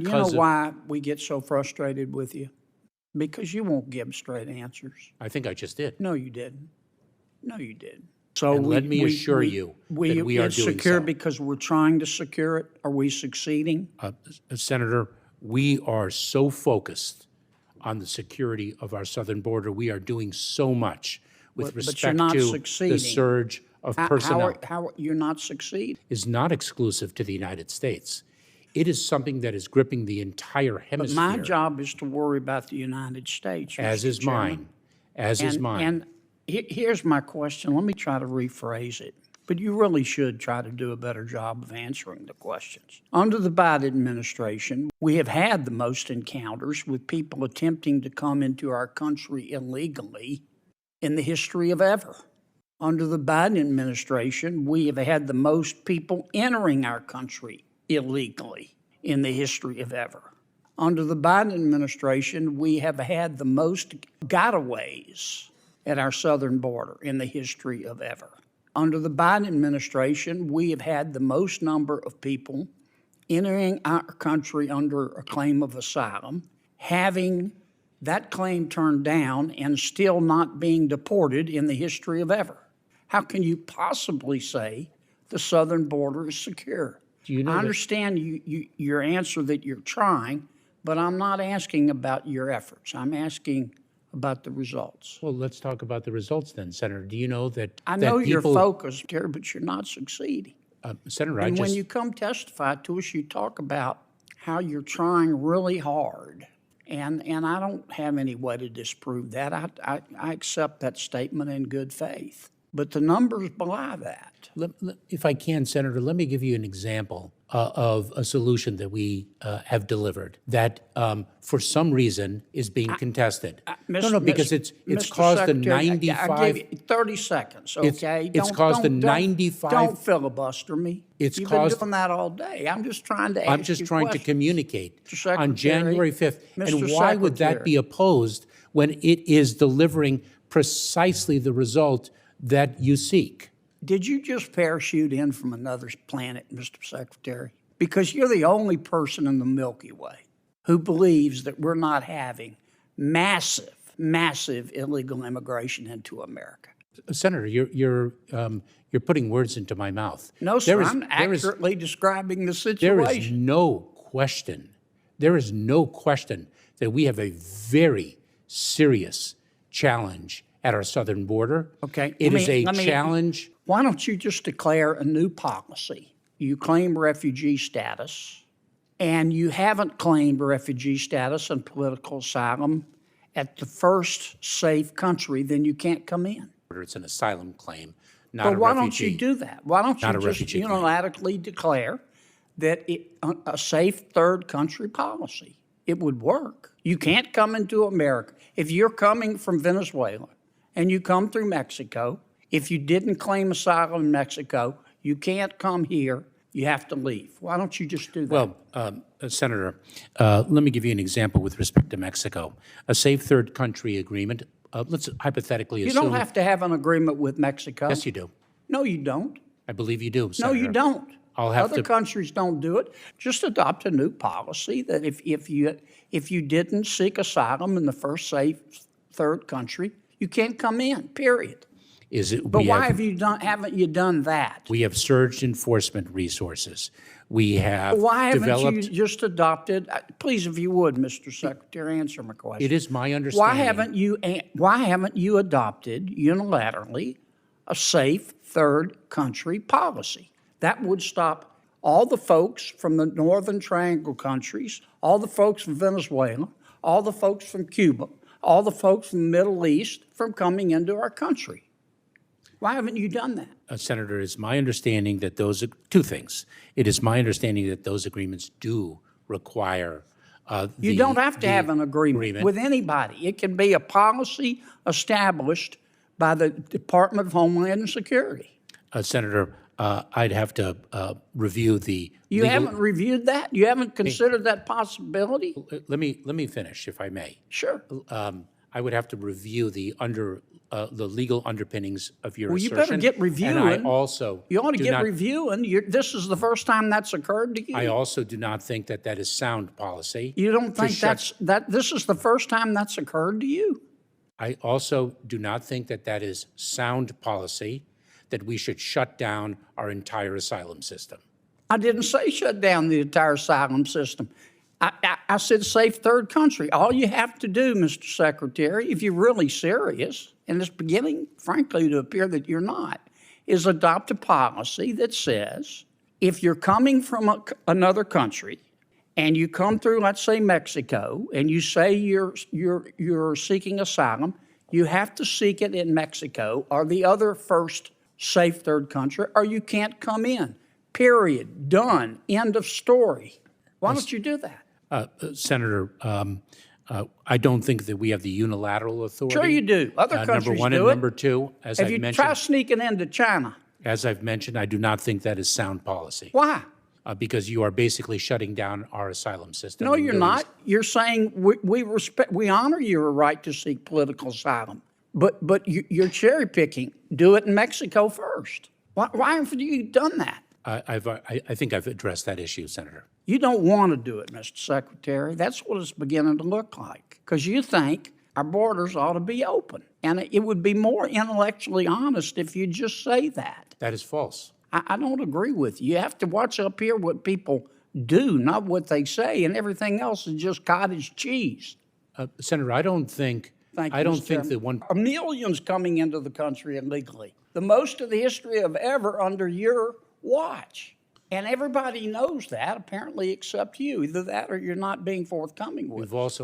And you know why we get so frustrated with you? Because you won't give straight answers. I think I just did. No, you didn't. No, you didn't. So And let me assure you that we are it's doing secure so. because we're trying to secure it. Are we succeeding? Senator, we are so focused on the security of our southern border. We are doing so much with But you're respect not to succeeding. the surge of personnel. How you're not succeeding? Is not exclusive to the United States. It is something that is gripping the entire hemisphere. My job is to worry about the United States. As Mr. is Chairman. mine. As is mine. And here's my question. Let me try to rephrase it. But you really should try to do a better job of answering the questions. Under the Biden administration, we have had the most encounters with people attempting to come into our country illegally in the history of ever. Under the Biden administration, we have had the most people entering our country illegally in the history of ever. Under the Biden administration, we have had the most gotaways at our southern border in the history of ever. Under the Biden administration, we have had the most number of people entering our country under a claim of asylum, having that claim turned down and still not being deported in the history of ever. How can you possibly say the southern border is secure? Do you know I understand your answer that you're trying, but I'm not asking about your efforts. I'm asking about the results. Well, let's talk about the results then, Senator. Do you know that I know that you're people, focused here, but you're not succeeding. Senator, And I when just you come testify to us, you talk about how you're trying really hard. And I don't have any way to disprove that. I accept that statement in good faith. But the numbers belie that. If I can, Senator, let me give you an example of a solution that we have delivered that, for some reason, is being contested. Because it's Mr. caused a Secretary, 95. I give you 30 seconds, okay? It's caused a 95. Don't filibuster me. It's You've caused- been doing that all day. I'm just trying to ask I'm just you trying to questions. communicate Mr. Secretary, on January 5th. And Mr. why would that Secretary. be opposed when it is delivering precisely the result that you seek? Did you just parachute in from another planet, Mr. Secretary? Because you're the only person in the Milky Way who believes that we're not having massive, massive illegal immigration into America. Senator, you're putting words into my mouth. No, sir, There is- I'm there is- accurately describing the There is situation. no question. There is no question that we have a very serious challenge at our southern border. Okay, It let is me- a let me- challenge. Why don't you just declare a new policy? You claim refugee status, and you haven't claimed refugee status and political asylum at the first safe country, then you can't come in. It's an asylum claim, not But a why refugee. don't you do that? Why don't Not you a just refugee claim. unilaterally declare that a safe third country policy? It would work. You can't come into America. If you're coming from Venezuela and you come through Mexico, if you didn't claim asylum in Mexico, you can't come here. You have to leave. Why don't you just do that? Well, Senator, let me give you an example with respect to Mexico. A safe third country agreement, let's hypothetically you assume. don't have to have an agreement with Mexico. Yes, you do. No, you don't. I believe you do, No, Senator. you don't. I'll have Other to- countries don't do it. Just adopt a new policy that if you didn't seek asylum in the first safe third country, you can't come in. Period. Is it? But why haven't you done that? We have surged enforcement resources. We have Why haven't developed. you just adopted? Please, if you would, Mr. Secretary, answer my question. It is my understanding. Why haven't you adopted unilaterally a safe third country policy? That would stop all the folks from the Northern Triangle countries, all the folks from Venezuela, all the folks from Cuba, all the folks from the Middle East from coming into our country. Why haven't you done that? Senator, it's my understanding that those two things. It is my understanding that those agreements do require. You don't have to have an agreement with anybody. It can be a policy established by the Department of Homeland Security. Senator, I'd have to review the. You legal- haven't reviewed that? You haven't considered that possibility? Let me finish, if I may. Sure. I would have to review the legal underpinnings of your Well, you assertion. better get reviewing. And I also You ought to do get not, reviewing. This is the first time that's occurred to you. I also do not think that that is sound policy. You don't think this is the first time that's occurred to you? I also do not think that that is sound policy, that we should shut down our entire asylum system. I didn't say shut down the entire asylum system. I said safe third country. All you have to do, Mr. Secretary, if you're really serious, and it's beginning, frankly, to appear that you're not, is adopt a policy that says if you're coming from another country and you come through, let's say, Mexico, and you say you're seeking asylum, you have to seek it in Mexico or the other first safe third country, or you can't come in. Period. Done. End of story. Why don't you do that? Senator, I don't think that we have the unilateral authority. Sure you do. Other countries Number one do and it. number two, as If I've you mentioned, try sneaking into China, as I've mentioned, I do not think that is sound policy. why? Because you are basically shutting down our asylum system. No, and you're doing- not. You're saying we honor your right to seek political asylum, but you're cherry picking. Do it in Mexico first. Why haven't you done that? I think I've addressed that issue, Senator. You don't want to do it, Mr. Secretary. That's what it's beginning to look like, because you think our borders ought to be open. And it would be more intellectually honest if you just say that. That is false. I don't agree with you. You have to watch up here what people do, not what they say, and everything else is just cottage cheese. Senator, I don't think Thank you, I don't Mr. think Chairman. that one. Millions coming into the country illegally. The most of the history of ever under your watch. And everybody knows that, apparently, except you. Either that or you're not being forthcoming with it. We've also